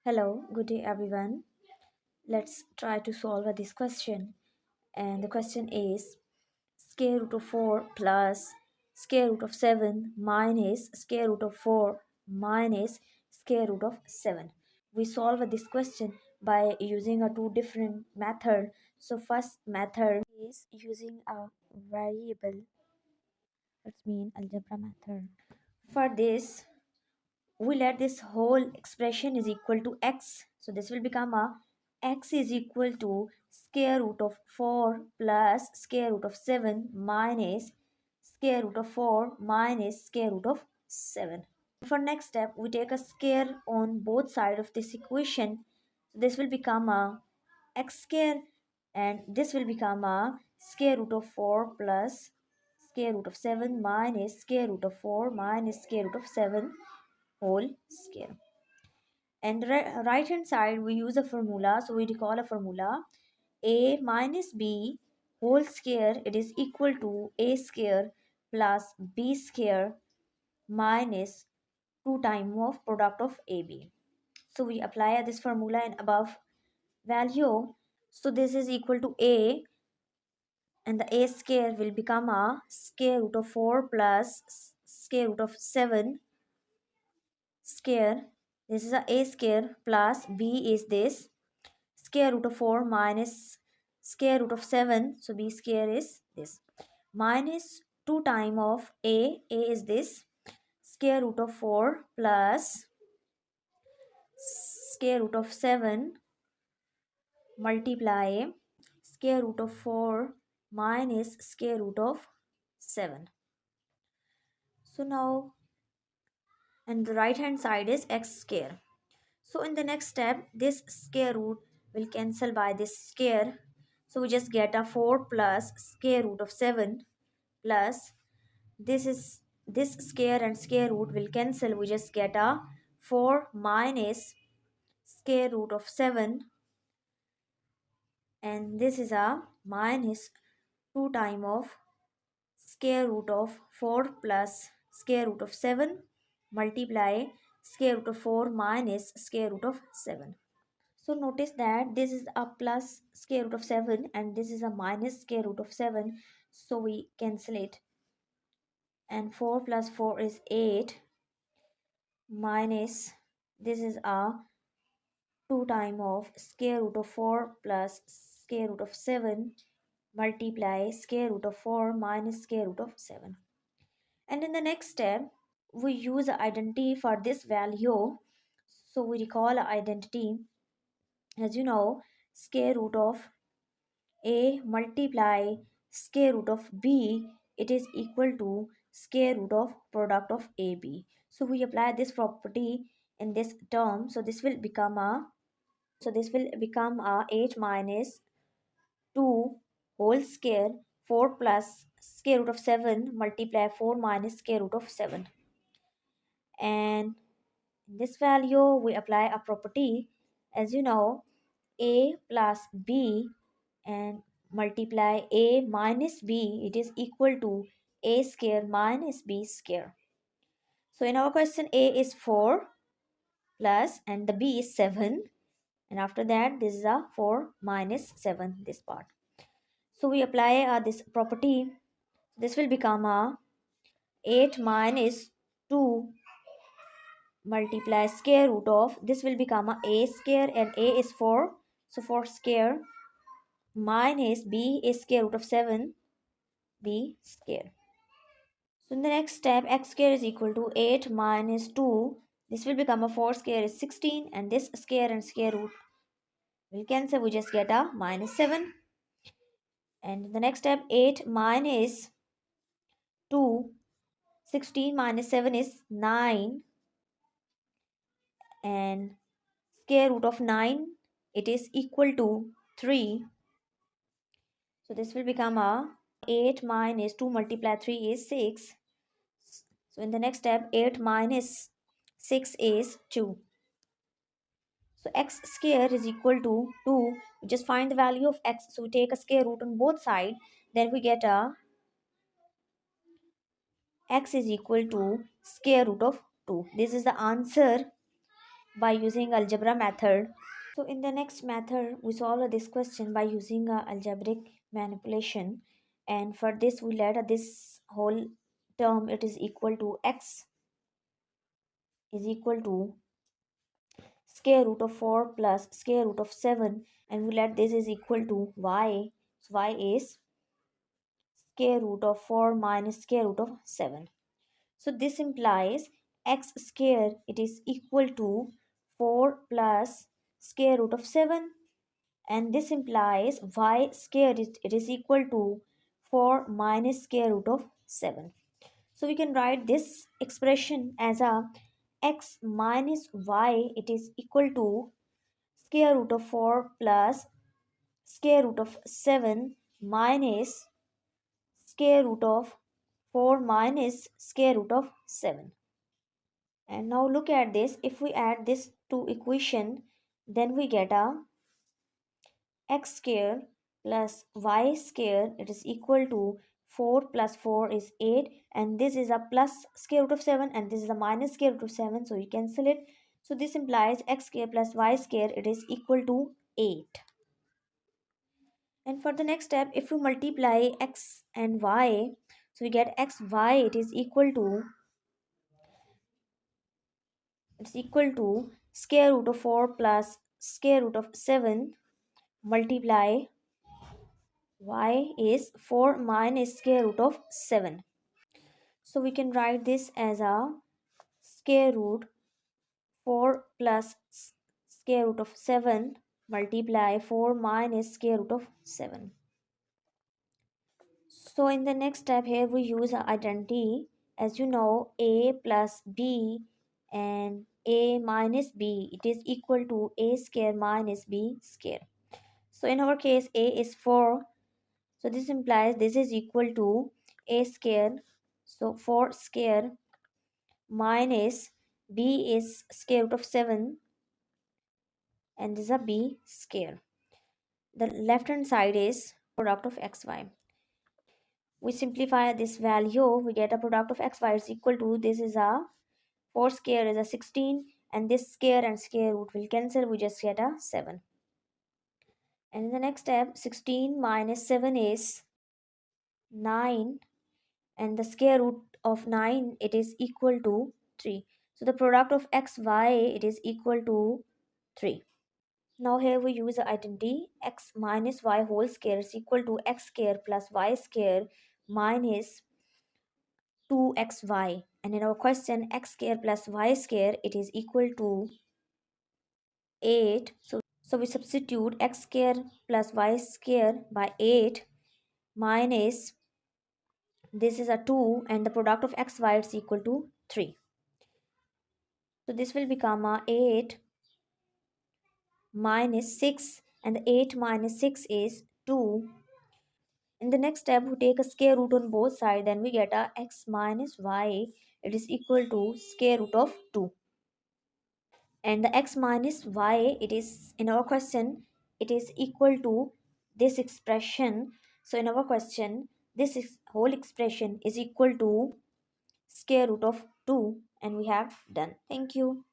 Hello, good day everyone. Let's try to solve this question. And the question is square root of 4 plus square root of 7 minus square root of 4 minus square root of 7. We solve this question by using a two different method. So first method is using a variable. That's mean algebra method. For this, we let this whole expression is equal to x. So this will become a x is equal to square root of 4 plus square root of 7 minus square root of 4 minus square root of 7. For next step, we take a square on both sides of this equation. So this will become a x square and this will become a square root of 4 plus square root of 7 minus square root of 4 minus square root of 7 whole square. And right hand side we use a formula, so we recall a formula a minus b whole square, it is equal to a square plus b square minus 2 times of product of ab. So we apply this formula in above value. So this is equal to a, and the a square will become a square root of 4 plus square root of 7 square. This is a square plus b is this square root of 4 minus square root of 7. So b square is this minus 2 time of a is this square root of 4 plus square root of 7 multiply square root of 4 minus square root of 7. So now, and the right hand side is x square. So in the next step, this square root will cancel by this square. So we just get a 4 plus square root of 7 plus this square and square root will cancel. We just get a 4 minus square root of 7, and this is a minus 2 time of square root of 4 plus square root of 7 multiply square root of 4 minus square root of 7. So notice that this is a plus square root of 7 and this is a minus square root of 7. So we cancel it. And 4 plus 4 is 8 minus this is a 2 time of square root of 4 plus square root of 7 multiply square root of 4 minus square root of 7. And in the next step, we use identity for this value. So we recall identity. As you know, square root of a multiply square root of b, it is equal to square root of product of ab. So we apply this property in this term. So this will become a 8 minus 2 whole square 4 plus square root of 7 multiply 4 minus square root of 7. And in this value we apply a property. As you know, a plus b and multiply a minus b, it is equal to a square minus b square. So in our question, a is 4 plus and the b is 7, and after that this is a 4 minus 7, this part. So we apply this property. This will become a 8 minus 2 multiply square root of, this will become a square and a is 4, so 4 square minus b is square root of 7 b square. So in the next step, x square is equal to 8 minus 2. This will become a 4 square is 16, and this square and square root will cancel. We just get a minus 7. And in the next step, 8 minus 2, 16 minus 7 is 9. And square root of 9, it is equal to 3. So this will become a 8 minus 2 multiply 3 is 6. So in the next step, 8 minus 6 is 2. So x square is equal to 2. We just find the value of x. So we take a square root on both sides. Then we get a x is equal to square root of 2. This is the answer. by using algebra method. So in the next method, we solve this question by using a algebraic manipulation. And for this, we let this whole term, it is equal to x is equal to square root of 4 plus square root of 7. And we let this is equal to y. So y is square root of 4 minus square root of 7. So this implies x square, it is equal to 4 plus square root of 7, and this implies y square, it is equal to 4 minus square root of 7. So we can write this expression as a x minus y, it is equal to square root of 4 plus square root of 7 minus square root of 4 minus square root of 7. And now look at this. If we add this to equation, then we get a x square plus y square, it is equal to 4 plus 4 is 8, and this is a plus square root of 7 and this is a minus square root of 7, so you cancel it. So this implies x square plus y square, it is equal to 8. And for the next step, if we multiply x and y, so we get xy, it is equal to, it's equal to square root of 4 plus square root of 7 multiply y is 4 minus square root of 7. So we can write this as a square root 4 plus square root of 7 multiply 4 minus square root of 7. So in the next step here we use our identity. As you know, a plus b and a minus b, it is equal to a square minus b square. So in our case a is 4, so this implies this is equal to a square, so 4 square minus b is square root of 7 and this is a b square. The left hand side is product of xy. We simplify this value, we get a product of xy is equal to, this is a 4 square is a 16 and this square and square root will cancel, we just get a 7. And in the next step, 16 minus 7 is 9 and the square root of 9, it is equal to 3. So the product of xy, it is equal to 3. Now here we use the identity x minus y whole square is equal to x square plus y square minus 2xy, and in our question x square plus y square, it is equal to 8. So we substitute x square plus y square by 8 minus this is a 2 and the product of xy is equal to 3. So this will become a 8 minus 6 and the 8 minus 6 is 2. In the next step, we take a square root on both sides, then we get a x minus y, it is equal to square root of 2. And the x minus y, it is in our question, it is equal to this expression. So in our question, this whole expression is equal to square root of 2, and we have done. Thank you.